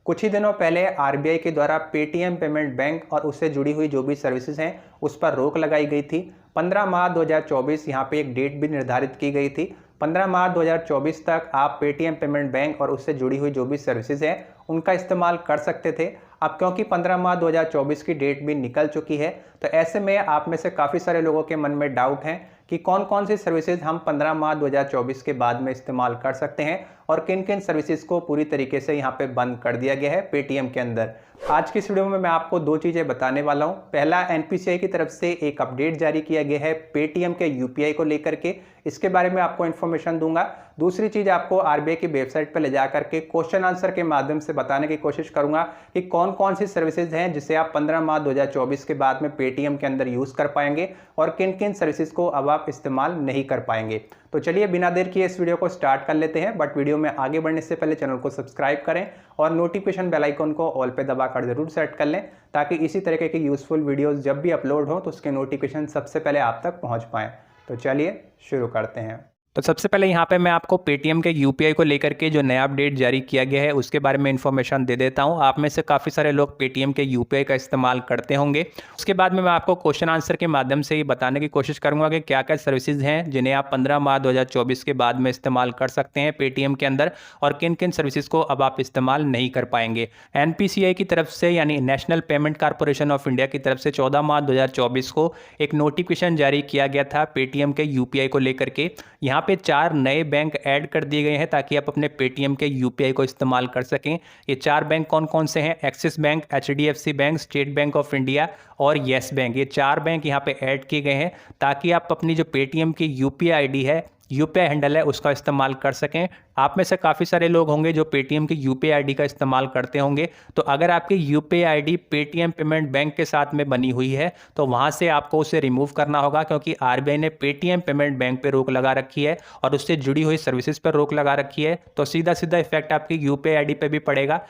कुछ ही दिनों पहले आरबीआई के द्वारा पेटीएम पेमेंट बैंक और उससे जुड़ी हुई जो भी सर्विसेज हैं उस पर रोक लगाई गई थी। 15 मार्च 2024 यहाँ पे एक डेट भी निर्धारित की गई थी। 15 मार्च 2024 तक आप पेटीएम पेमेंट बैंक और उससे जुड़ी हुई जो भी सर्विसेज हैं उनका इस्तेमाल कर सकते थे। अब क्योंकि 15 मार्च 2024 की डेट भी निकल चुकी है, तो ऐसे में आप में से काफ़ी सारे लोगों के मन में डाउट हैं कि कौन कौन सी सर्विसेज हम 15 मार्च 2024 के बाद में इस्तेमाल कर सकते हैं और किन किन सर्विसेज को पूरी तरीके से यहाँ पे बंद कर दिया गया है पेटीएम के अंदर। आज की इस वीडियो में मैं आपको दो चीज़ें बताने वाला हूँ। पहला, एनपीसीआई की तरफ से एक अपडेट जारी किया गया है पेटीएम के यूपीआई को लेकर के, इसके बारे में आपको इन्फॉर्मेशन दूंगा। दूसरी चीज़, आपको आरबीआई की वेबसाइट पर ले जा करके क्वेश्चन आंसर के माध्यम से बताने की कोशिश करूंगा कि कौन कौन सी सर्विसेज हैं जिसे आप 15 मार्च 2024 के बाद में पेटीएम के अंदर यूज़ कर पाएंगे और किन किन सर्विसेज को अब आप इस्तेमाल नहीं कर पाएंगे। तो चलिए बिना देर किए इस वीडियो को स्टार्ट कर लेते हैं। बट वीडियो में आगे बढ़ने से पहले चैनल को सब्सक्राइब करें और नोटिफिकेशन बेल आइकन को ऑल पे दबाकर जरूर सेट कर लें, ताकि इसी तरीके की यूजफुल वीडियोस जब भी अपलोड हो तो उसके नोटिफिकेशन सबसे पहले आप तक पहुंच पाएँ। तो चलिए शुरू करते हैं। तो सबसे पहले यहाँ पे मैं आपको पेटीएम के यूपीआई को लेकर के जो नया अपडेट जारी किया गया है उसके बारे में इन्फॉर्मेशन दे देता हूँ। आप में से काफ़ी सारे लोग पेटीएम के यूपीआई का इस्तेमाल करते होंगे। उसके बाद में मैं आपको क्वेश्चन आंसर के माध्यम से ये बताने की कोशिश करूँगा कि क्या क्या सर्विसेज हैं जिन्हें आप 15 मार्च 2024 के बाद में इस्तेमाल कर सकते हैं पेटीएम के अंदर, और किन किन सर्विसेज को अब आप इस्तेमाल नहीं कर पाएंगे। एनपीसीआई की तरफ से यानी national payment corporation of India की तरफ से 14 मार्च 2024 को एक नोटिफिकेशन जारी किया गया था पेटीएम के यूपीआई को लेकर के। यहाँ पे 4 नए बैंक ऐड कर दिए गए हैं ताकि आप अपने पेटीएम के यूपीआई को इस्तेमाल कर सकें। ये 4 बैंक कौन कौन से हैं? Axis bank, HDFC bank, state bank of India और येस बैंक। ये 4 बैंक यहाँ पे ऐड किए गए हैं ताकि आप अपनी जो पेटीएम की यूपीआई आईडी है, यूपीआई हैंडल है, उसका इस्तेमाल कर सकें। आप में से काफ़ी सारे लोग होंगे जो पेटीएम की यूपीआई आईडी का इस्तेमाल करते होंगे। तो अगर आपकी UPI ID Paytm payment bank के साथ में बनी हुई है तो वहां से आपको उसे रिमूव करना होगा, क्योंकि आरबीआई ने पेटीएम पेमेंट बैंक पे रोक लगा रखी है और उससे जुड़ी हुई सर्विसेज पर रोक लगा रखी है। तो सीधा सीधा इफेक्ट आपकी यूपीआई आईडी पे भी पड़ेगा।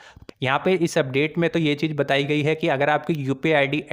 यहाँ पे इस अपडेट में तो ये चीज़ बताई गई है कि अगर आपकी यूपीआई आईडी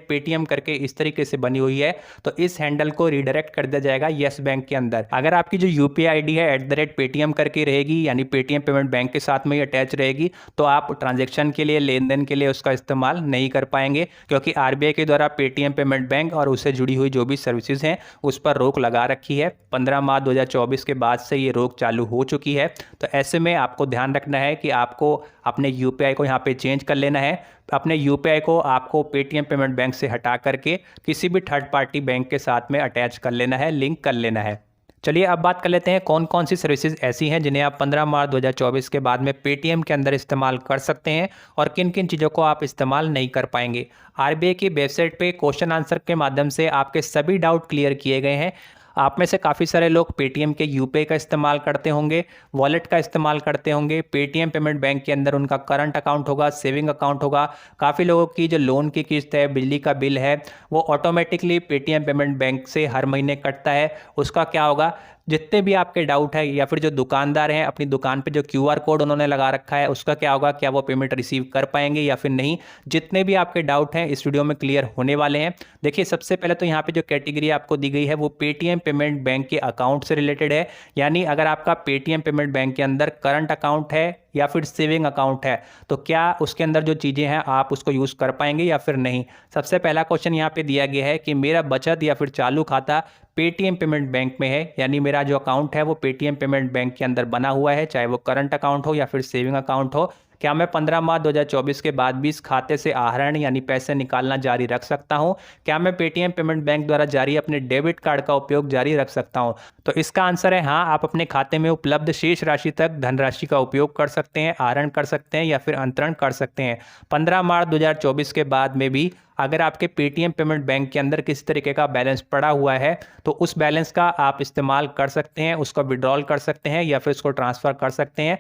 @पेटीएम करके इस तरीके से बनी हुई है तो इस हैंडल को रिडायरेक्ट कर दिया जाएगा येस बैंक के अंदर। अगर आपकी जो यूपीआई आईडी है @पेटीएम करके रहेगी, यानी पेटीएम पेमेंट बैंक के साथ में ही अटैच रहेगी, तो आप ट्रांजैक्शन के लिए, लेन देन के लिए उसका इस्तेमाल नहीं कर पाएंगे, क्योंकि आरबीआई के द्वारा पेटीएम पेमेंट बैंक और उससे जुड़ी हुई जो भी सर्विसेज हैं उस पर रोक लगा रखी है। 15 मार्च 2024 के बाद से ये रोक चालू हो चुकी है। तो ऐसे में आपको ध्यान रखना है कि आपको अपने यूपीआई को यहाँ पे चेंज कर लेना है। अपने यूपीआई को आपको पेटीएम पेमेंट बैंक से हटा करके किसी भी थर्ड पार्टी बैंक के साथ में अटैच कर लेना है, लिंक कर लेना है। चलिए अब बात कर लेते हैं कौन कौन सी सर्विसेज ऐसी हैं जिन्हें आप 15 मार्च 2024 के बाद में पेटीएम के अंदर इस्तेमाल कर सकते हैं और किन किन चीज़ों को आप इस्तेमाल नहीं कर पाएंगे। आरबीआई की वेबसाइट पे क्वेश्चन आंसर के माध्यम से आपके सभी डाउट क्लियर किए गए हैं। आप में से काफ़ी सारे लोग पेटीएम के यूपीआई का इस्तेमाल करते होंगे, वॉलेट का इस्तेमाल करते होंगे, पेटीएम पेमेंट बैंक के अंदर उनका करंट अकाउंट होगा, सेविंग अकाउंट होगा। काफ़ी लोगों की जो लोन की किस्त है, बिजली का बिल है, वो ऑटोमेटिकली पेटीएम पेमेंट बैंक से हर महीने कटता है। उसका क्या होगा? जितने भी आपके डाउट है, या फिर जो दुकानदार हैं अपनी दुकान पे जो क्यूआर कोड उन्होंने लगा रखा है उसका क्या होगा? क्या वो पेमेंट रिसीव कर पाएंगे या फिर नहीं? जितने भी आपके डाउट हैं इस वीडियो में क्लियर होने वाले हैं। देखिए, सबसे पहले तो यहाँ पे जो कैटेगरी आपको दी गई है वो पेटीएम पेमेंट बैंक के अकाउंट से रिलेटेड है। यानी अगर आपका पेटीएम पेमेंट बैंक के अंदर करंट अकाउंट है या फिर सेविंग अकाउंट है तो क्या उसके अंदर जो चीज़ें हैं आप उसको यूज़ कर पाएंगे या फिर नहीं। सबसे पहला क्वेश्चन यहाँ पे दिया गया है कि मेरा बचत या फिर चालू खाता पेटीएम पेमेंट बैंक में है, यानी मेरा जो अकाउंट है वो पेटीएम पेमेंट बैंक के अंदर बना हुआ है, चाहे वो करंट अकाउंट हो या फिर सेविंग अकाउंट हो। क्या मैं 15 मार्च 2024 के बाद भी इस खाते से आहरण यानी पैसे निकालना जारी रख सकता हूं? क्या मैं पेटीएम पेमेंट बैंक द्वारा जारी अपने डेबिट कार्ड का उपयोग जारी रख सकता हूं? तो इसका आंसर है हाँ, आप अपने खाते में उपलब्ध शेष राशि तक धनराशि का उपयोग कर सकते हैं, आहरण कर सकते हैं या फिर अंतरण कर सकते हैं। 15 मार्च 2024 के बाद में भी अगर आपके पेटीएम पेमेंट बैंक के अंदर किसी तरीके का बैलेंस पड़ा हुआ है तो उस बैलेंस का आप इस्तेमाल कर सकते हैं, उसका विड्रॉल कर सकते हैं या फिर उसको ट्रांसफ़र कर सकते हैं।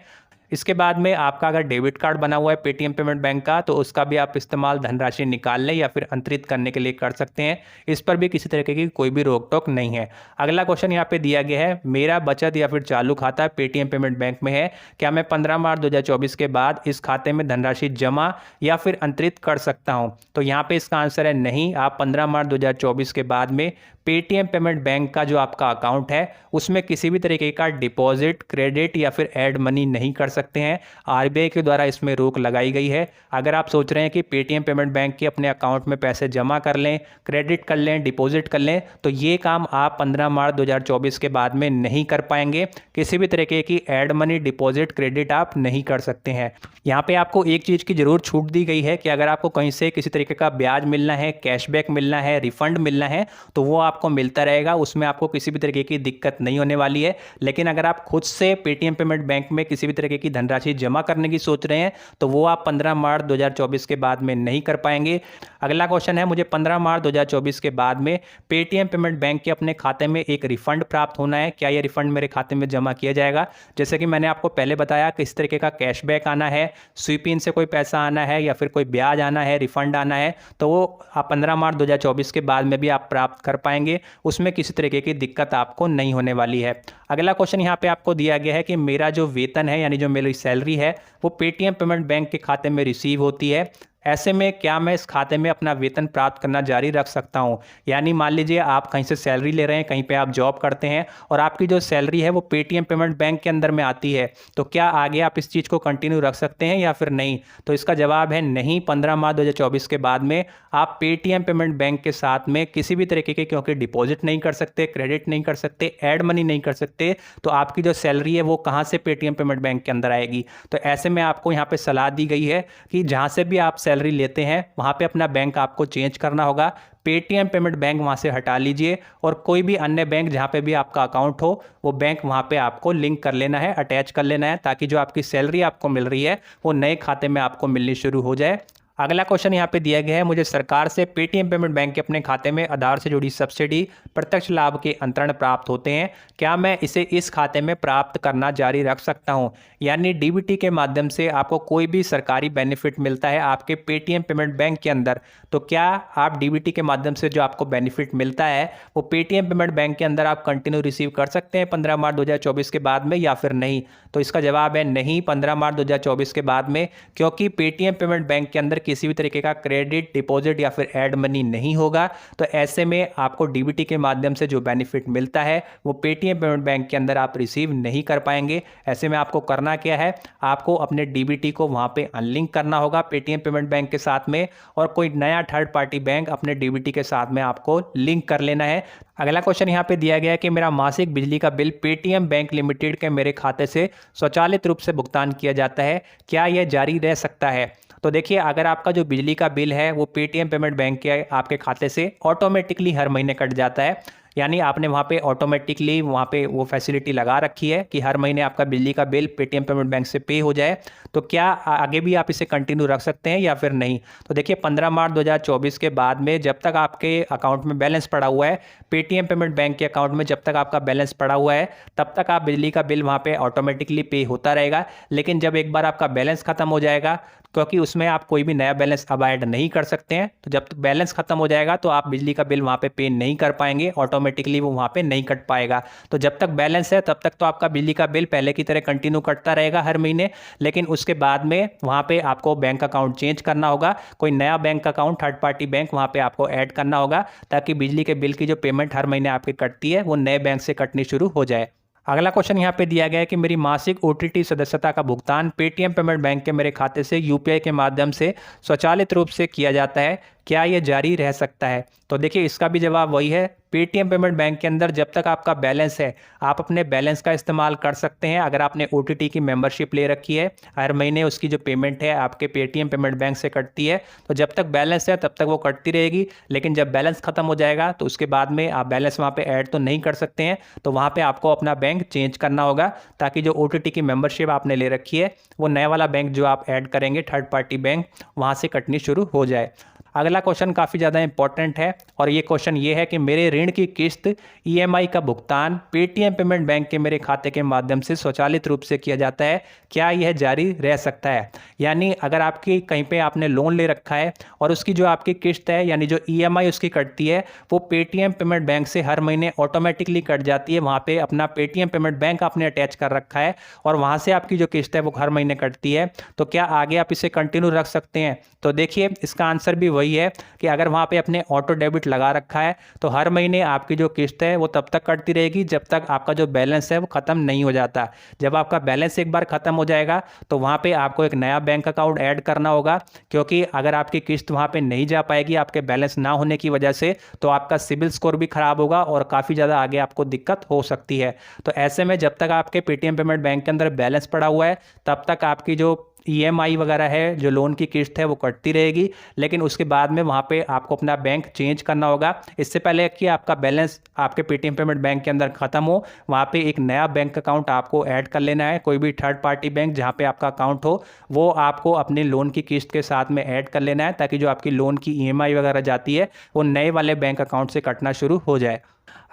इसके बाद में आपका अगर डेबिट कार्ड बना हुआ है पेटीएम पेमेंट बैंक का तो उसका भी आप इस्तेमाल धनराशि निकालने या फिर अंतरित करने के लिए कर सकते हैं। इस पर भी किसी तरीके की कोई भी रोक टोक नहीं है। अगला क्वेश्चन यहाँ पे दिया गया है, मेरा बचत या फिर चालू खाता पेटीएम पेमेंट बैंक में है, क्या मैं 15 मार्च 2024 के बाद इस खाते में धनराशि जमा या फिर अंतरित कर सकता हूँ? तो यहाँ पे इसका आंसर है नहीं। आप 15 मार्च 2024 के बाद में पेटीएम पेमेंट बैंक का जो आपका अकाउंट है उसमें किसी भी तरीके का डिपॉजिट, क्रेडिट या फिर ऐड मनी नहीं कर सकते सकते हैं। आरबीआई के द्वारा इसमें रोक लगाई गई है। अगर आप सोच रहे हैं कि पेटीएम पेमेंट बैंक के अपने अकाउंट में पैसे जमा कर लें, क्रेडिट कर लें, डिपॉजिट कर लें, तो ये काम आप 15 मार्च 2024 के बाद में नहीं कर पाएंगे। किसी भी तरीके की ऐड मनी, डिपॉजिट, क्रेडिट आप नहीं कर सकते हैं। यहाँ पे आपको एक चीज़ की ज़रूर छूट दी गई है कि अगर आपको कहीं से किसी तरीके का ब्याज मिलना है, कैशबैक मिलना है, रिफंड मिलना है, तो वो आपको मिलता रहेगा, उसमें आपको किसी भी तरीके की दिक्कत नहीं होने वाली है। लेकिन अगर आप खुद से पेटीएम पेमेंट बैंक में किसी भी तरीके की धनराशि जमा करने की सोच रहे हैं तो वो आप 15 मार्च 2024 के बाद में नहीं कर पाएंगे। अगला क्वेश्चन है, मुझे 15 मार्च 2024 के बाद में पेटीएम पेमेंट बैंक के अपने खाते में एक रिफंड प्राप्त होना है, क्या ये रिफंड मेरे खाते में जमा किया जाएगा? जैसे कि मैंने आपको पहले बताया किस तरीके का कैशबैक आना है, स्वीप इन से कोई पैसा आना है या फिर कोई ब्याज आना है, रिफंड आना है, तो वो आप 15 मार्च 2024 के बाद में भी आप प्राप्त कर पाएंगे। उसमें किसी तरीके की दिक्कत आपको नहीं होने वाली है। अगला क्वेश्चन यहाँ पे आपको दिया गया है कि मेरा जो वेतन है यानी जो मेरी सैलरी है वो पेटीएम पेमेंट बैंक के खाते में रिसीव होती है, ऐसे में क्या मैं इस खाते में अपना वेतन प्राप्त करना जारी रख सकता हूं? यानी मान लीजिए आप कहीं से सैलरी ले रहे हैं, कहीं पे आप जॉब करते हैं और आपकी जो सैलरी है वो पेटीएम पेमेंट बैंक के अंदर में आती है, तो क्या आगे आप इस चीज़ को कंटिन्यू रख सकते हैं या फिर नहीं? तो इसका जवाब है नहीं। 15 मार्च 2024 के बाद में आप पेटीएम पेमेंट बैंक के साथ में किसी भी तरीके के, क्योंकि डिपॉजिट नहीं कर सकते, क्रेडिट नहीं कर सकते, ऐड मनी नहीं कर सकते, तो आपकी जो सैलरी है वो कहाँ से पेटीएम पेमेंट बैंक के अंदर आएगी? तो ऐसे में आपको यहाँ पर सलाह दी गई है कि जहाँ से भी आप सैलरी लेते हैं वहां पे अपना बैंक आपको चेंज करना होगा। पेटीएम पेमेंट बैंक वहां से हटा लीजिए और कोई भी अन्य बैंक जहां पे भी आपका अकाउंट हो वो बैंक वहां पे आपको लिंक कर लेना है, अटैच कर लेना है, ताकि जो आपकी सैलरी आपको मिल रही है वो नए खाते में आपको मिलनी शुरू हो जाए। अगला क्वेश्चन यहाँ पे दिया गया है, मुझे सरकार से पेटीएम पेमेंट बैंक के अपने खाते में आधार से जुड़ी सब्सिडी, प्रत्यक्ष लाभ के अंतरण प्राप्त होते हैं, क्या मैं इसे इस खाते में प्राप्त करना जारी रख सकता हूँ? यानी डीबीटी के माध्यम से आपको कोई भी सरकारी बेनिफिट मिलता है आपके पेटीएम पेमेंट बैंक के अंदर, तो क्या आप डीबीटी के माध्यम से जो आपको बेनिफिट मिलता है वो पेटीएम पेमेंट बैंक के अंदर आप कंटिन्यू रिसीव कर सकते हैं 15 मार्च 2024 के बाद में या फिर नहीं? तो इसका जवाब है नहीं, 15 मार्च 2024 के बाद में, क्योंकि पेटीएम पेमेंट बैंक के अंदर किसी भी तरीके का क्रेडिट, डिपॉजिट या फिर ऐड मनी नहीं होगा। तो ऐसे में आपको डीबीटी के माध्यम से जो बेनिफिट मिलता है वो पेटीएम पेमेंट बैंक के अंदर आप रिसीव नहीं कर पाएंगे। ऐसे में आपको करना क्या है, आपको अपने डीबीटी को वहां पे अनलिंक करना होगा पेटीएम पेमेंट बैंक के साथ में, और कोई नया थर्ड पार्टी बैंक अपने डीबीटी के साथ में आपको लिंक कर लेना है। अगला क्वेश्चन यहाँ पे दिया गया है कि मेरा मासिक बिजली का बिल पेटीएम बैंक लिमिटेड के मेरे खाते से स्वचालित रूप से भुगतान किया जाता है, क्या यह जारी रह सकता है? तो देखिए, अगर आपका जो बिजली का बिल है वो पेटीएम पेमेंट बैंक के आपके खाते से ऑटोमेटिकली हर महीने कट जाता है, यानी आपने वहाँ पे ऑटोमेटिकली वहाँ पे वो फैसिलिटी लगा रखी है कि हर महीने आपका बिजली का बिल पेटीएम पेमेंट बैंक से पे हो जाए, तो क्या आगे भी आप इसे कंटिन्यू रख सकते हैं या फिर नहीं? तो देखिए, 15 मार्च 2024 के बाद में जब तक आपके अकाउंट में बैलेंस पड़ा हुआ है, पेटीएम पेमेंट बैंक के अकाउंट में जब तक आपका बैलेंस पड़ा हुआ है तब तक आप बिजली का बिल वहाँ पे ऑटोमेटिकली पे होता रहेगा। लेकिन जब एक बार आपका बैलेंस खत्म हो जाएगा, क्योंकि उसमें आप कोई भी नया बैलेंस अब ऐड नहीं कर सकते हैं, तो जब बैलेंस खत्म हो जाएगा तो आप बिजली का बिल वहाँ पे नहीं कर पाएंगे, ऑटोमेटिकली वो वहाँ पे नहीं कट पाएगा। तो जब तक बैलेंस है तब तक तो आपका बिजली का बिल पहले की तरह कंटिन्यू कटता रहेगा हर महीने, लेकिन उसके बाद में वहाँ पे आपको बैंक अकाउंट चेंज करना होगा, कोई नया bank account, third party bank वहाँ पे आपको ऐड करना होगा, ताकि बिजली के बिल की जो पेमेंट हर महीने आपकी कटती है वो नए बैंक से कटनी शुरू हो जाए। अगला क्वेश्चन यहाँ पे दिया गया है कि मेरी मासिक ओटीटी सदस्यता का भुगतान पेटीएम पेमेंट बैंक के मेरे खाते से यूपीआई के माध्यम से स्वचालित रूप से किया जाता है, क्या यह जारी रह सकता है? तो देखिए, इसका भी जवाब वही है, पेटीएम पेमेंट बैंक के अंदर जब तक आपका बैलेंस है आप अपने बैलेंस का इस्तेमाल कर सकते हैं। अगर आपने ओटीटी की मेंबरशिप ले रखी है, हर महीने उसकी जो पेमेंट है आपके पेटीएम पेमेंट बैंक से कटती है, तो जब तक बैलेंस है तब तक वो कटती रहेगी, लेकिन जब बैलेंस खत्म हो जाएगा तो उसके बाद में आप बैलेंस वहाँ पे ऐड तो नहीं कर सकते हैं, तो वहाँ पे आपको अपना बैंक चेंज करना होगा, ताकि जो ओटीटी की मेंबरशिप आपने ले रखी है वो नया वाला बैंक जो आप ऐड करेंगे थर्ड पार्टी बैंक, वहाँ से कटनी शुरू हो जाए। अगला क्वेश्चन काफ़ी ज़्यादा इंपॉर्टेंट है, और ये क्वेश्चन ये है कि मेरे ऋण की किस्त ईएमआई का भुगतान पेटीएम पेमेंट बैंक के मेरे खाते के माध्यम से स्वचालित रूप से किया जाता है, क्या यह जारी रह सकता है? यानी अगर आपकी कहीं पे आपने लोन ले रखा है और उसकी जो आपकी किस्त है यानी जो ईएमआई उसकी कटती है वो पेटीएम पेमेंट बैंक से हर महीने ऑटोमेटिकली कट जाती है। वहाँ पे अपना पेटीएम पेमेंट बैंक आपने अटैच कर रखा है और वहाँ से आपकी जो किस्त है वो हर महीने कटती है, तो क्या आगे आप इसे कंटिन्यू रख सकते हैं? तो देखिए इसका आंसर भी वही है कि अगर वहाँ पे अपने ऑटो डेबिट लगा रखा है तो हर महीने आपकी जो किस्त है वो तब तक कटती रहेगी जब तक आपका जो बैलेंस है वो ख़त्म नहीं हो जाता। जब आपका बैलेंस एक बार ख़त्म हो जाएगा तो वहाँ पे आपको एक नया बैंक अकाउंट ऐड करना होगा, क्योंकि अगर आपकी किस्त वहाँ पे नहीं जा पाएगी आपके बैलेंस ना होने की वजह से तो आपका सिबिल स्कोर भी खराब होगा और काफ़ी ज़्यादा आगे आपको दिक्कत हो सकती है। तो ऐसे में जब तक आपके पेटीएम पेमेंट बैंक के अंदर बैलेंस पड़ा हुआ है तब तक आपकी जो ईएमआई वगैरह है, जो लोन की किस्त है वो कटती रहेगी, लेकिन उसके बाद में वहाँ पे आपको अपना बैंक चेंज करना होगा। इससे पहले कि आपका बैलेंस आपके पेटीएम पेमेंट बैंक के अंदर ख़त्म हो वहाँ पे एक नया बैंक अकाउंट आपको ऐड कर लेना है। कोई भी थर्ड पार्टी बैंक जहाँ पे आपका अकाउंट हो वो आपको अपने लोन की किस्त के साथ में ऐड कर लेना है, ताकि जो आपकी लोन की ईएमआई वगैरह जाती है वो नए वाले बैंक अकाउंट से कटना शुरू हो जाए।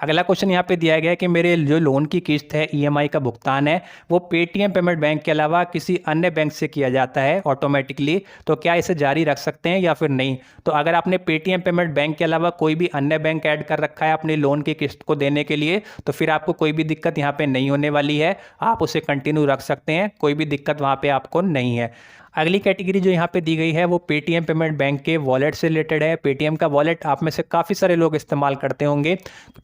अगला क्वेश्चन यहाँ पे दिया गया है कि मेरे जो लोन की किस्त है ईएमआई का भुगतान है वो पेटीएम पेमेंट बैंक के अलावा किसी अन्य बैंक से किया जाता है ऑटोमेटिकली, तो क्या इसे जारी रख सकते हैं या फिर नहीं? तो अगर आपने पेटीएम पेमेंट बैंक के अलावा कोई भी अन्य बैंक ऐड कर रखा है अपनी लोन की किस्त को देने के लिए तो फिर आपको कोई भी दिक्कत यहाँ पे नहीं होने वाली है, आप उसे कंटिन्यू रख सकते हैं, कोई भी दिक्कत वहाँ पे आपको नहीं है। अगली कैटेगरी जो यहाँ पे दी गई है वो पेटीएम पेमेंट बैंक के वॉलेट से रिलेटेड है। पेटीएम का वॉलेट आप में से काफ़ी सारे लोग इस्तेमाल करते होंगे।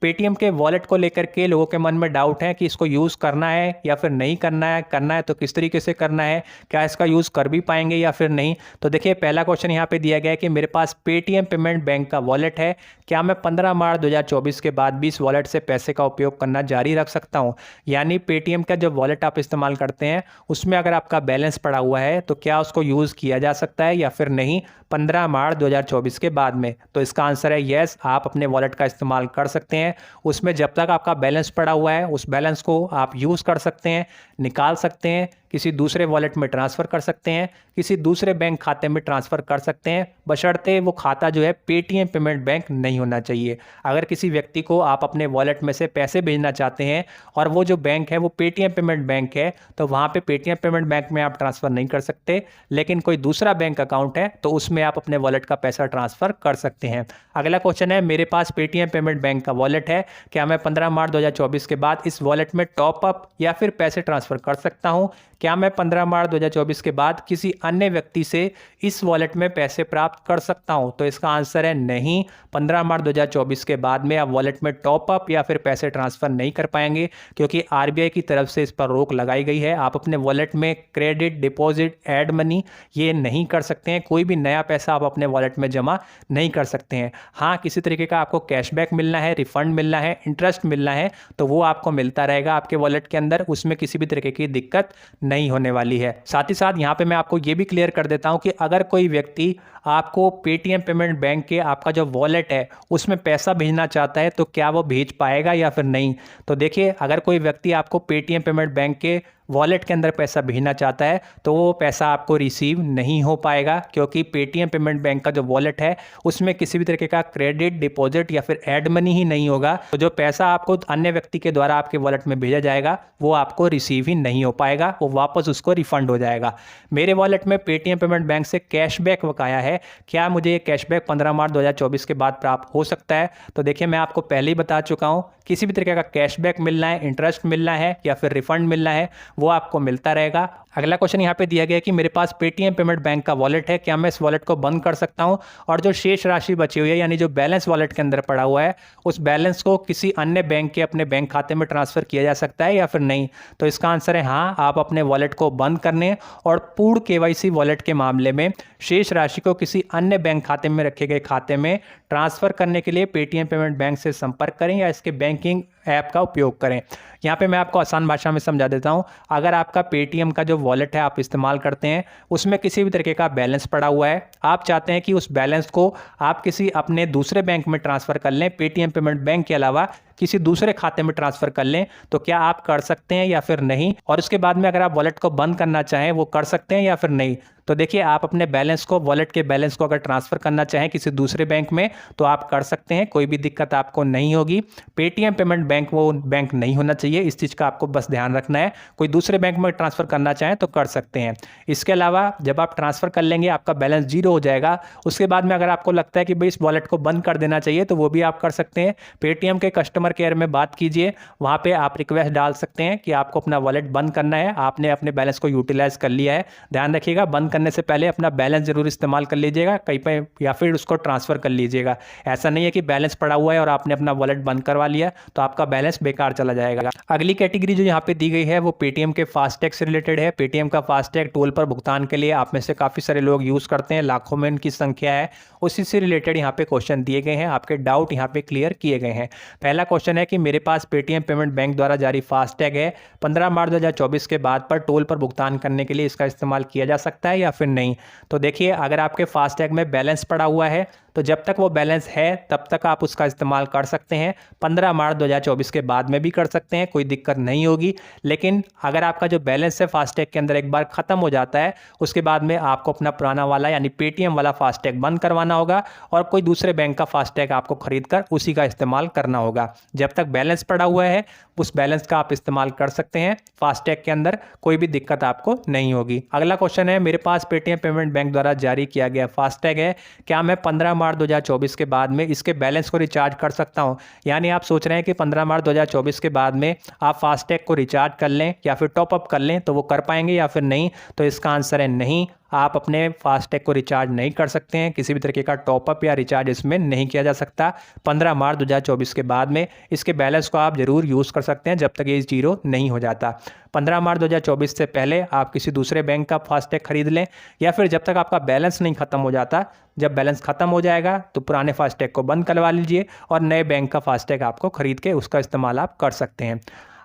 पेटीएम के वॉलेट को लेकर के लोगों के मन में डाउट है कि इसको यूज़ करना है या फिर नहीं करना है तो किस तरीके से करना है, क्या इसका यूज़ कर भी पाएंगे या फिर नहीं? तो देखिए पहला क्वेश्चन यहाँ पे दिया गया है कि मेरे पास पेटीएम पेमेंट बैंक का वॉलेट है, क्या मैं 15 मार्च 2024 के बाद भी इस वॉलेट से पैसे का उपयोग करना जारी रख सकता हूँ? यानी पेटीएम का जो वॉलेट आप इस्तेमाल करते हैं उसमें अगर आपका बैलेंस पड़ा हुआ है तो क्या उसको यूज़ किया जा सकता है या फिर नहीं 15 मार्च 2024 के बाद में? तो इसका आंसर है यस, आप अपने वॉलेट का इस्तेमाल कर सकते हैं। उसमें जब तक आपका बैलेंस पड़ा हुआ है उस बैलेंस को आप यूज़ कर सकते हैं, निकाल सकते हैं, किसी दूसरे वॉलेट में ट्रांसफ़र कर सकते हैं, किसी दूसरे बैंक खाते में ट्रांसफ़र कर सकते हैं, बशर्ते वो खाता जो है पेटीएम पेमेंट बैंक नहीं होना चाहिए। अगर किसी व्यक्ति को आप अपने वॉलेट में से पैसे भेजना चाहते हैं और वो जो बैंक है वो पेटीएम पेमेंट बैंक है तो वहाँ पे पेटीएम पेमेंट बैंक में आप ट्रांसफ़र नहीं कर सकते, लेकिन कोई दूसरा बैंक अकाउंट है तो उसमें आप अपने वॉलेट का पैसा ट्रांसफ़र कर सकते हैं। अगला क्वेश्चन है मेरे पास पेटीएम पेमेंट बैंक का वॉलेट है, क्या मैं 15 मार्च 2024 के बाद इस वॉलेट में टॉप अप या फिर पैसे ट्रांसफ़र कर सकता हूँ? क्या मैं 15 मार्च 2024 के बाद किसी अन्य व्यक्ति से इस वॉलेट में पैसे प्राप्त कर सकता हूं? तो इसका आंसर है नहीं, 15 मार्च 2024 के बाद में आप वॉलेट में टॉप अप या फिर पैसे ट्रांसफ़र नहीं कर पाएंगे, क्योंकि आरबीआई की तरफ से इस पर रोक लगाई गई है। आप अपने वॉलेट में क्रेडिट, डिपॉजिट, ऐड मनी ये नहीं कर सकते हैं, कोई भी नया पैसा आप अपने वॉलेट में जमा नहीं कर सकते हैं। हाँ, किसी तरीके का आपको कैशबैक मिलना है, रिफंड मिलना है, इंटरेस्ट मिलना है तो वो आपको मिलता रहेगा आपके वॉलेट के अंदर, उसमें किसी भी तरीके की दिक्कत नहीं होने वाली है। साथ ही साथ यहाँ पे मैं आपको ये भी क्लियर कर देता हूँ कि अगर कोई व्यक्ति आपको पेटीएम पेमेंट बैंक के आपका जो वॉलेट है उसमें पैसा भेजना चाहता है तो क्या वो भेज पाएगा या फिर नहीं? तो देखिए अगर कोई व्यक्ति आपको पेटीएम पेमेंट बैंक के वॉलेट के अंदर पैसा भेजना चाहता है तो वो पैसा आपको रिसीव नहीं हो पाएगा, क्योंकि पेटीएम पेमेंट बैंक का जो वॉलेट है उसमें किसी भी तरीके का क्रेडिट, डिपॉजिट या फिर ऐड मनी ही नहीं होगा। तो जो पैसा आपको अन्य व्यक्ति के द्वारा आपके वॉलेट में भेजा जाएगा वो आपको रिसीव ही नहीं हो पाएगा, वो वापस उसको रिफंड हो जाएगा। मेरे वॉलेट में पेटीएम पेमेंट बैंक से कैशबैक बकाया है, क्या मुझे ये कैशबैक 15 मार्च 2024 के बाद प्राप्त हो सकता है? तो देखिए मैं आपको पहले ही बता चुका हूँ, किसी भी तरीके का कैशबैक मिलना है, इंटरेस्ट मिलना है या फिर रिफंड मिलना है वो आपको मिलता रहेगा। अगला क्वेश्चन यहाँ पे दिया गया है कि मेरे पास पेटीएम पेमेंट बैंक का वॉलेट है, क्या मैं इस वॉलेट को बंद कर सकता हूँ और जो शेष राशि बची हुई है यानी जो बैलेंस वॉलेट के अंदर पड़ा हुआ है उस बैलेंस को किसी अन्य बैंक के अपने बैंक खाते में ट्रांसफर किया जा सकता है या फिर नहीं? तो इसका आंसर है हाँ, आप अपने वॉलेट को बंद करने और पूर्ण केवाईसी वॉलेट के मामले में शेष राशि को किसी अन्य बैंक खाते में रखे गए खाते में ट्रांसफर करने के लिए पेटीएम पेमेंट बैंक से संपर्क करें या इसके बैंकिंग ऐप का उपयोग करें। यहाँ पे मैं आपको आसान भाषा में समझा देता हूँ। अगर आपका पेटीएम का जो वॉलेट है आप इस्तेमाल करते हैं उसमें किसी भी तरीके का बैलेंस पड़ा हुआ है, आप चाहते हैं कि उस बैलेंस को आप किसी अपने दूसरे बैंक में ट्रांसफ़र कर लें पेटीएम पेमेंट बैंक के अलावा किसी दूसरे खाते में ट्रांसफ़र कर लें, तो क्या आप कर सकते हैं या फिर नहीं? और उसके बाद में अगर आप वॉलेट को बंद करना चाहें, वो कर सकते हैं या फिर नहीं? तो देखिए, आप अपने बैलेंस को, वॉलेट के बैलेंस को अगर ट्रांसफ़र करना चाहें किसी दूसरे बैंक में, तो आप कर सकते हैं, कोई भी दिक्कत आपको नहीं होगी। पेटीएम पेमेंट बैंक वो बैंक नहीं होना चाहिए, इस चीज़ का आपको बस ध्यान रखना है। कोई दूसरे बैंक में ट्रांसफ़र करना चाहें तो कर सकते हैं। इसके अलावा जब आप ट्रांसफ़र कर लेंगे, आपका बैलेंस ज़ीरो हो जाएगा। उसके बाद में अगर आपको लगता है कि भाई इस वॉलेट को बंद कर देना चाहिए, तो वो भी आप कर सकते हैं। पेटीएम के कस्टमर केयर में बात कीजिए, वहाँ पे आप रिक्वेस्ट डाल सकते हैं कि आपको अपना वॉलेट बंद करना है, आपने अपने बैलेंस को यूटिलाइज़ कर लिया है। ध्यान रखिएगा, बंद करने से पहले अपना बैलेंस ज़रूर इस्तेमाल कर लीजिएगा कहीं पे, या फिर उसको ट्रांसफ़र कर लीजिएगा। ऐसा नहीं है कि बैलेंस पड़ा हुआ है और आपने अपना वॉलेट बंद करवा लिया तो आपका बैलेंस बेकार चला जाएगा। अगली कैटेगरी जो यहाँ पे दी गई है वो पेटीएम के फास्टैग से रिलेटेड है। पेटीएम का फास्टैग टोल पर भुगतान के लिए आप में से काफ़ी सारे लोग यूज़ करते हैं, लाखों में इनकी संख्या है। उसी से रिलेटेड यहाँ पे क्वेश्चन दिए गए हैं, आपके डाउट यहाँ पे क्लियर किए गए हैं। पहला क्वेश्चन है कि मेरे पास पेटीएम पेमेंट बैंक द्वारा जारी फास्टैग है, 15 मार्च 2024 के बाद पर टोल पर भुगतान करने के लिए इसका इस्तेमाल किया जा सकता है या फिर नहीं? तो देखिए, अगर आपके फास्टैग में बैलेंस पड़ा हुआ है तो जब तक वो बैलेंस है तब तक आप उसका इस्तेमाल कर सकते हैं। 15 मार्च 2024 के बाद में भी कर सकते हैं, कोई दिक्कत नहीं होगी। लेकिन अगर आपका जो बैलेंस है फास्टैग के अंदर एक बार ख़त्म हो जाता है, उसके बाद में आपको अपना पुराना वाला यानी पेटीएम वाला फास्टैग बंद करवाना होगा और कोई दूसरे बैंक का फास्टैग आपको खरीद कर उसी का इस्तेमाल करना होगा। जब तक बैलेंस पड़ा हुआ है उस बैलेंस का आप इस्तेमाल कर सकते हैं फास्टैग के अंदर, कोई भी दिक्कत आपको नहीं होगी। अगला क्वेश्चन है, मेरे पास पेटीएम पेमेंट बैंक द्वारा जारी किया गया फास्टैग है, क्या मैं 15 मार्च 2024 के बाद में इसके बैलेंस को रिचार्ज कर सकता हूं? यानी आप सोच रहे हैं कि 15 मार्च 2024 के बाद में आप फास्टैग को रिचार्ज कर लें या फिर टॉपअप कर लें, तो वो कर पाएंगे या फिर नहीं? तो इसका आंसर है नहीं। आप अपने फास्टैग को रिचार्ज नहीं कर सकते हैं, किसी भी तरीके का टॉपअप या रिचार्ज इसमें नहीं किया जा सकता 15 मार्च 2024 के बाद में। इसके बैलेंस को आप ज़रूर यूज़ कर सकते हैं जब तक ये जीरो नहीं हो जाता। 15 मार्च 2024 से पहले आप किसी दूसरे बैंक का फास्टैग खरीद लें, या फिर जब तक आपका बैलेंस नहीं ख़त्म हो जाता, जब बैलेंस ख़त्म हो जाएगा तो पुराने फास्टैग को बंद करवा लीजिए और नए बैंक का फास्टैग आपको खरीद के उसका इस्तेमाल आप कर सकते हैं।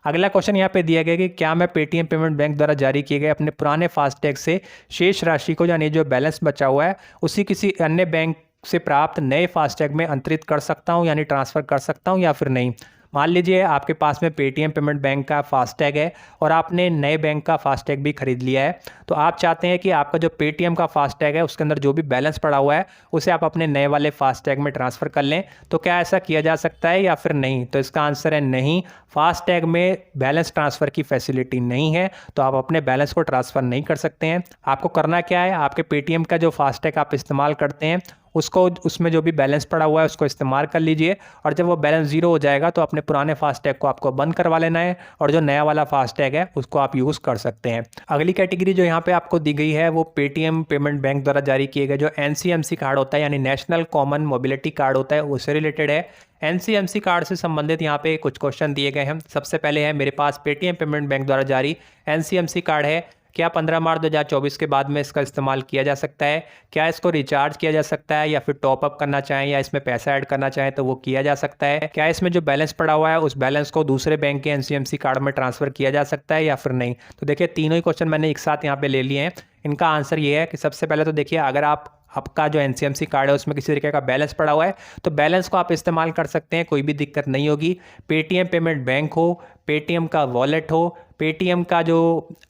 अगला क्वेश्चन यहाँ पे दिया गया कि क्या मैं पेटीएम पेमेंट बैंक द्वारा जारी किए गए अपने पुराने फास्टैग से शेष राशि को, यानी जो बैलेंस बचा हुआ है, उसी किसी अन्य बैंक से प्राप्त नए फास्टैग में अंतरित कर सकता हूँ, यानी ट्रांसफ़र कर सकता हूँ या फिर नहीं? मान लीजिए आपके पास में पेटीएम पेमेंट बैंक का फास्टैग है और आपने नए बैंक का फास्टैग भी खरीद लिया है, तो आप चाहते हैं कि आपका जो पेटीएम का फास्टैग है उसके अंदर जो भी बैलेंस पड़ा हुआ है उसे आप अपने नए वाले फास्टैग में ट्रांसफ़र कर लें, तो क्या ऐसा किया जा सकता है या फिर नहीं? तो इसका आंसर है नहीं। फास्टैग में बैलेंस ट्रांसफ़र की फैसिलिटी नहीं है, तो आप अपने बैलेंस को ट्रांसफ़र नहीं कर सकते हैं। आपको करना क्या है, आपके पेटीएम का जो फास्टैग आप इस्तेमाल करते हैं उसको, उसमें जो भी बैलेंस पड़ा हुआ है उसको इस्तेमाल कर लीजिए, और जब वो बैलेंस ज़ीरो हो जाएगा तो अपने पुराने फास्टैग को आपको बंद करवा लेना है और जो नया वाला फास्टैग है उसको आप यूज़ कर सकते हैं। अगली कैटेगरी जो यहाँ पे आपको दी गई है वो पेटीएम पेमेंट बैंक द्वारा जारी किए गए जो एनसीएमसी कार्ड होता है, यानी नेशनल कॉमन मोबिलिटी कार्ड होता है, उससे रिलेटेड है। एनसीएमसी कार्ड से संबंधित यहाँ पे कुछ क्वेश्चन दिए गए हैं। सबसे पहले है, मेरे पास पेटीएम पेमेंट बैंक द्वारा जारी एनसीएमसी कार्ड है, क्या 15 मार्च 2024 के बाद में इसका इस्तेमाल किया जा सकता है? क्या इसको रिचार्ज किया जा सकता है, या फिर टॉपअप करना चाहें या इसमें पैसा ऐड करना चाहें तो वो किया जा सकता है? क्या इसमें जो बैलेंस पड़ा हुआ है उस बैलेंस को दूसरे बैंक के एनसीएमसी कार्ड में ट्रांसफ़र किया जा सकता है या फिर नहीं? तो देखिए, तीनों ही क्वेश्चन मैंने एक साथ यहाँ पे ले लिए हैं। इनका आंसर ये है कि सबसे पहले तो देखिए, अगर आपका जो एनसीएमसी कार्ड है उसमें किसी तरीके का बैलेंस पड़ा हुआ है तो बैलेंस को आप इस्तेमाल कर सकते हैं, कोई भी दिक्कत नहीं होगी। पेटीएम पेमेंट बैंक हो, पेटीएम का वॉलेट हो, पेटीएम का जो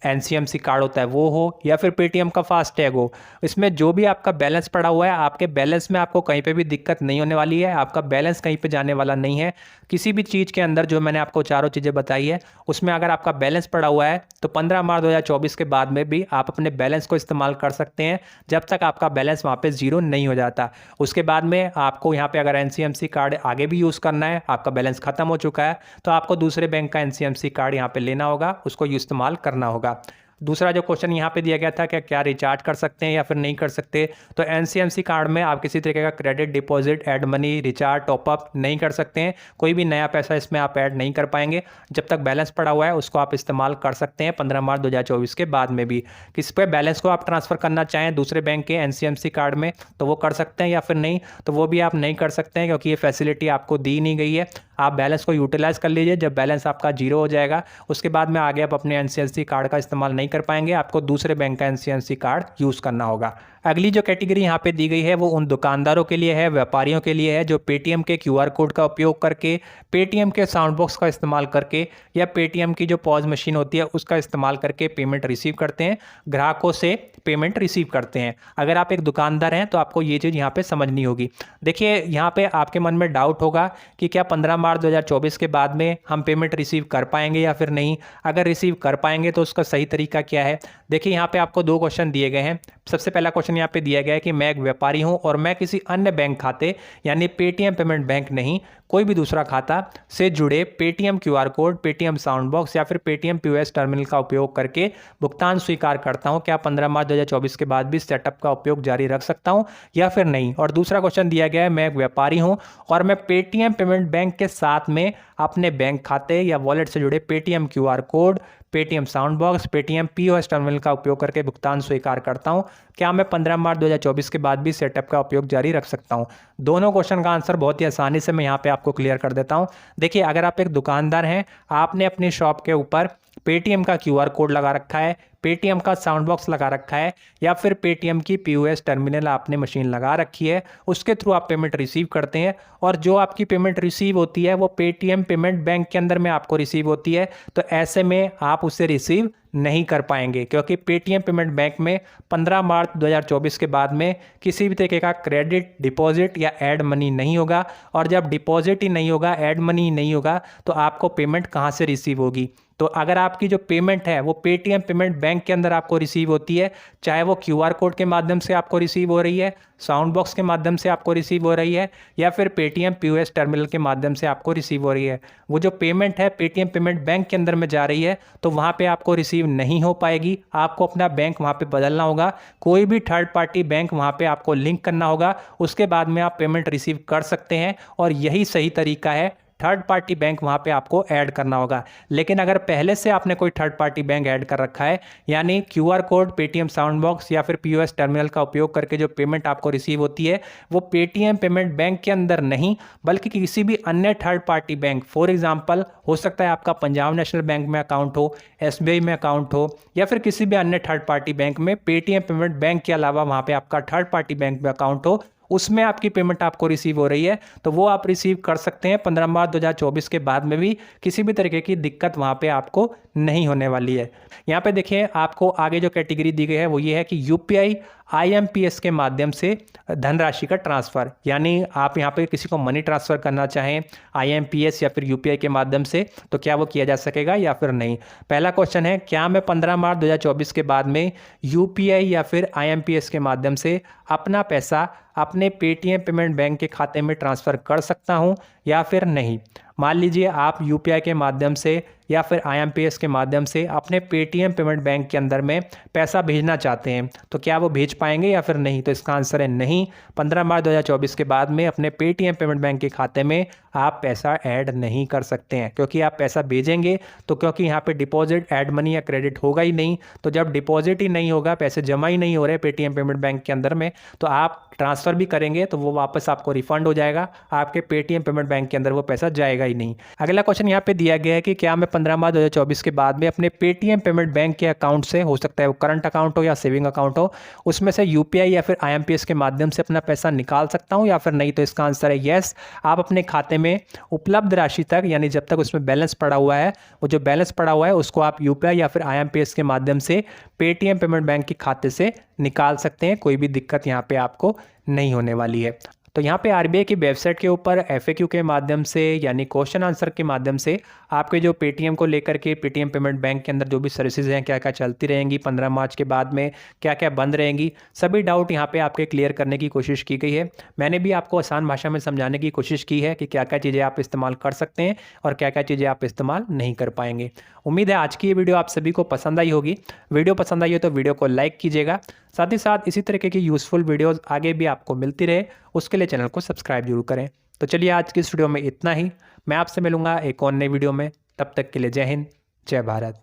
एनसीएमसी कार्ड होता है वो हो, या फिर पेटीएम का फास्टैग हो, इसमें जो भी आपका बैलेंस पड़ा हुआ है, आपके बैलेंस में आपको कहीं पे भी दिक्कत नहीं होने वाली है। आपका बैलेंस कहीं पे जाने वाला नहीं है। किसी भी चीज़ के अंदर जो मैंने आपको चारों चीज़ें बताई है उसमें अगर आपका बैलेंस पड़ा हुआ है तो 15 मार्च 2024 के बाद में भी आप अपने बैलेंस को इस्तेमाल कर सकते हैं जब तक आपका बैलेंस वहाँ पे ज़ीरो नहीं हो जाता। उसके बाद में आपको यहाँ पे अगर एनसीएमसी कार्ड आगे भी यूज़ करना है, आपका बैलेंस ख़त्म हो चुका है, तो आपको दूसरे बैंक का एनसीएमसी कार्ड यहाँ पे लेना होगा, उसको इस्तेमाल करना होगा। दूसरा जो क्वेश्चन यहाँ पे दिया गया था कि क्या रिचार्ज कर सकते हैं या फिर नहीं कर सकते, तो एनसीएमसी कार्ड में आप किसी तरीके का credit, deposit, add money, recharge, top up नहीं कर सकते हैं। कोई भी नया पैसा इसमें आप ऐड नहीं कर पाएंगे। जब तक बैलेंस पड़ा हुआ है उसको आप इस्तेमाल कर सकते हैं 15 मार्च 2024 के बाद में भी। किस पे बैलेंस को आप ट्रांसफ़र करना चाहें दूसरे बैंक के एनसीएमसी कार्ड में तो वो कर सकते हैं, या फिर नहीं तो वो भी आप नहीं कर सकते हैं, क्योंकि ये फैसिलिटी आपको दी नहीं गई है। आप बैलेंस को यूटिलाइज़ कर लीजिए, जब बैलेंस आपका जीरो हो जाएगा उसके बाद में आगे आप अपने एनसीएमसी कार्ड का इस्तेमाल नहीं कर पाएंगे, आपको दूसरे बैंक का एनसीएमसी कार्ड यूज़ करना होगा। अगली जो कैटेगरी यहाँ पे दी गई है वो उन दुकानदारों के लिए है, व्यापारियों के लिए है जो पेटीएम के क्यूआर कोड का उपयोग करके, पेटीएम के साउंड बॉक्स का इस्तेमाल करके या पेटीएम की जो पॉज मशीन होती है उसका इस्तेमाल करके पेमेंट रिसीव करते हैं, ग्राहकों से पेमेंट रिसीव करते हैं। अगर आप एक दुकानदार हैं तो आपको ये चीज़ यहाँ पे समझनी होगी। देखिए यहाँ पे आपके मन में डाउट होगा कि क्या 15 मार्च 2024 के बाद में हम पेमेंट रिसीव कर पाएंगे या फिर नहीं। अगर रिसीव कर पाएंगे तो उसका सही तरीका क्या है। देखिए यहाँ पे आपको 2 क्वेश्चन दिए गए हैं। सबसे पहला क्वेश्चन यहाँ पे दिया गया है कि मैं एक व्यापारी हूँ और मैं किसी अन्य बैंक खाते यानी पेटीएम पेमेंट बैंक नहीं, कोई भी दूसरा खाता से जुड़े Paytm QR code, Paytm sound box या फिर पेटीएम पीओएस टर्मिनल का उपयोग करके भुगतान स्वीकार करता हूं। क्या 15 मार्च 2024 के बाद भी सेटअप का उपयोग जारी रख सकता हूं या फिर नहीं। और दूसरा क्वेश्चन दिया गया है मैं एक व्यापारी हूं और मैं पेटीएम पेमेंट बैंक के साथ में अपने बैंक खाते या वॉलेट से जुड़े Paytm QR code, Paytm sound box, Paytm POS terminal का उपयोग करके भुगतान स्वीकार करता हूं। क्या मैं 15 मार्च 2024 के बाद भी सेटअप का उपयोग जारी रख सकता हूं। दोनों क्वेश्चन का आंसर बहुत ही आसानी से मैं यहाँ पे आपको क्लियर कर देता हूं। देखिए अगर आप एक दुकानदार हैं, आपने अपनी शॉप के ऊपर पेटीएम का क्यूआर कोड लगा रखा है, पेटीएम का साउंड बॉक्स लगा रखा है या फिर पेटीएम की पीओएस टर्मिनल आपने मशीन लगा रखी है, उसके थ्रू आप पेमेंट रिसीव करते हैं और जो आपकी पेमेंट रिसीव होती है वो पेटीएम पेमेंट बैंक के अंदर में आपको रिसीव होती है, तो ऐसे में आप उसे रिसीव नहीं कर पाएंगे क्योंकि पेटीएम पेमेंट बैंक में 15 मार्च 2024 के बाद में किसी भी तरीके का क्रेडिट, डिपॉजिट या ऐड मनी नहीं होगा। और जब डिपॉजिट ही नहीं होगा, ऐड मनी ही नहीं होगा, तो आपको पेमेंट कहाँ से रिसीव होगी। तो अगर आपकी जो पेमेंट है वो पेटीएम पेमेंट बैंक के अंदर आपको रिसीव होती है, चाहे वो क्यूआर कोड के माध्यम से आपको रिसीव हो रही है, साउंड बॉक्स के माध्यम से आपको रिसीव हो रही है या फिर पेटीएम पीओएस टर्मिनल के माध्यम से आपको रिसीव हो रही है, वो जो पेमेंट है पेटीएम पेमेंट बैंक के अंदर में जा रही है, तो वहाँ पे आपको रिसीव नहीं हो पाएगी। आपको अपना बैंक वहाँ पे बदलना होगा, कोई भी थर्ड पार्टी बैंक वहाँ पे आपको लिंक करना होगा, उसके बाद में आप पेमेंट रिसीव कर सकते हैं और यही सही तरीका है। थर्ड पार्टी बैंक वहाँ पे आपको ऐड करना होगा। लेकिन अगर पहले से आपने कोई थर्ड पार्टी बैंक ऐड कर रखा है, यानी QR code, Paytm sound box या फिर पीओएस टर्मिनल का उपयोग करके जो पेमेंट आपको रिसीव होती है वो पेटीएम पेमेंट बैंक के अंदर नहीं बल्कि किसी भी अन्य third party bank, for example हो सकता है आपका पंजाब नेशनल बैंक में अकाउंट हो, एसबीआई में अकाउंट हो या फिर किसी भी अन्य थर्ड पार्टी बैंक में पेटीएम पेमेंट बैंक के अलावा वहाँ पे आपका थर्ड पार्टी बैंक में अकाउंट हो, उसमें आपकी पेमेंट आपको रिसीव हो रही है, तो वो आप रिसीव कर सकते हैं। 15 मार्च 2024 के बाद में भी किसी भी तरीके की दिक्कत वहाँ पे आपको नहीं होने वाली है। यहाँ पे देखिए आपको आगे जो कैटेगरी दी गई है वो ये है कि यूपीआई आईएमपीएस के माध्यम से धनराशि का ट्रांसफ़र, यानी आप यहाँ पे किसी को मनी ट्रांसफ़र करना चाहें आईएमपीएस या फिर यूपीआई के माध्यम से, तो क्या वो किया जा सकेगा या फिर नहीं। पहला क्वेश्चन है क्या मैं 15 मार्च 2024 के बाद में यूपीआई या फिर आईएमपीएस के माध्यम से अपना पैसा अपने पेटीएम पेमेंट बैंक के खाते में ट्रांसफ़र कर सकता हूँ या फिर नहीं। मान लीजिए आप यूपीआई के माध्यम से या फिर आईएमपीएस के माध्यम से अपने पेटीएम पेमेंट बैंक के अंदर में पैसा भेजना चाहते हैं, तो क्या वो भेज पाएंगे या फिर नहीं। तो इसका आंसर है नहीं। 15 मार्च 2024 के बाद में अपने पेटीएम पेमेंट बैंक के खाते में आप पैसा ऐड नहीं कर सकते हैं, क्योंकि आप पैसा भेजेंगे तो क्योंकि यहाँ पे डिपॉजिट, ऐड मनी या क्रेडिट होगा ही नहीं, तो जब डिपॉजिट ही नहीं होगा, पैसे जमा ही नहीं हो रहे पेटीएम पेमेंट बैंक के अंदर में, तो आप ट्रांसफ़र भी करेंगे तो वो वापस आपको रिफंड हो जाएगा, आपके पेटीएम पेमेंट बैंक के अंदर वो पैसा जाएगा ही नहीं। अगला क्वेश्चन यहाँ पे दिया गया है कि क्या मैं 15 मार्च 2024 के बाद में अपने पेटीएम पेमेंट बैंक के अकाउंट से, हो सकता है वो करंट अकाउंट हो या सेविंग अकाउंट हो, उसमें से यूपीआई या फिर आईएमपीएस के माध्यम से अपना पैसा निकाल सकता हूँ या फिर नहीं। तो इसका आंसर है यस। आप अपने खाते में उपलब्ध राशि तक, यानी जब तक उसमें बैलेंस पड़ा हुआ है, वो जो बैलेंस पड़ा हुआ है उसको आप यूपीआई या फिर आईएमपीएस के माध्यम से पेटीएम पेमेंट बैंक के खाते से निकाल सकते हैं। कोई भी दिक्कत यहाँ पे आपको नहीं होने वाली है। तो यहाँ पे आरबीआई की वेबसाइट के ऊपर एफएक्यू के माध्यम से, यानी क्वेश्चन आंसर के माध्यम से आपके जो पेटीएम को लेकर के, पेटीएम पेमेंट बैंक के अंदर जो भी सर्विसेज हैं क्या क्या चलती रहेंगी, 15 मार्च के बाद में क्या क्या बंद रहेंगी, सभी डाउट यहाँ पे आपके क्लियर करने की कोशिश की गई है। मैंने भी आपको आसान भाषा में समझाने की कोशिश की है कि क्या क्या चीज़ें आप इस्तेमाल कर सकते हैं और क्या क्या चीज़ें आप इस्तेमाल नहीं कर पाएंगे। उम्मीद है आज की ये वीडियो आप सभी को पसंद आई होगी। वीडियो पसंद आई हो तो वीडियो को लाइक कीजिएगा, साथ ही साथ इसी तरीके की यूज़फुल वीडियोज़ आगे भी आपको मिलती रहे उसके लिए चैनल को सब्सक्राइब जरूर करें। तो चलिए आज की इस वीडियो में इतना ही। मैं आपसे मिलूंगा एक और नई वीडियो में, तब तक के लिए जय हिंद, जय भारत।